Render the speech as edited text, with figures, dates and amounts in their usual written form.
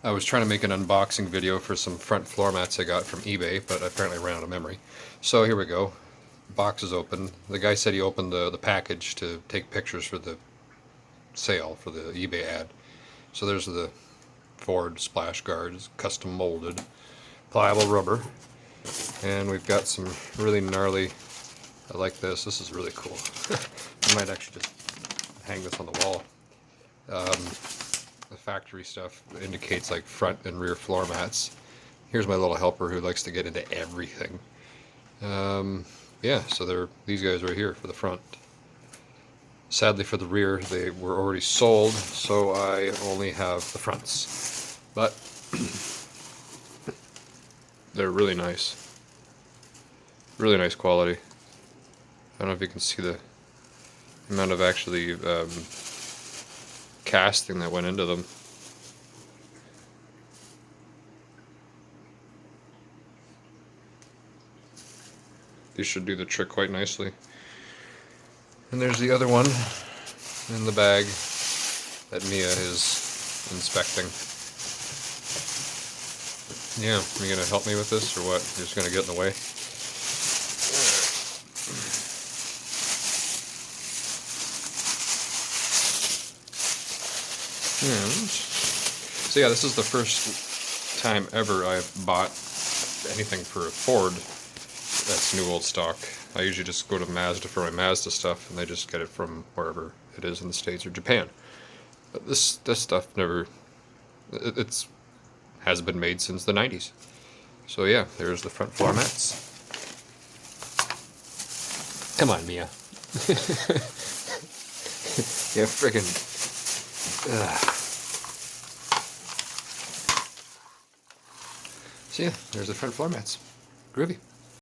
I was trying to make an unboxing video for some front floor mats I got from eBay, but I apparently ran out of memory. So here we go. Box is open. The guy said he opened the package to take pictures for the sale, for the eBay ad. So there's the Ford splash guards, custom molded, pliable rubber. And we've got some really gnarly, I like this. This is really cool. I might actually just hang this on the wall. The factory stuff indicates like front and rear floor mats. Here's my little helper who likes to get into everything. Yeah, so they're these guys right here for the front. Sadly for the rear, they were already sold, so I only have the fronts. But they're really nice. Really nice quality. I don't know if you can see the amount of actually casting that went into them. These should do the trick quite nicely. And there's the other one in the bag that Mia is inspecting. Yeah, are you going to help me with this or what? You're just going to get in the way? So yeah, this is the first time ever I've bought anything for a Ford that's new old stock. I usually just go to Mazda for my Mazda stuff, and they just get it from wherever it is in the States or Japan. But this stuff never, it's has been made since the 90s. So yeah, there's the front floor mats. Come on, Mia. Yeah, friggin'. So yeah, there's the front floor mats. Groovy.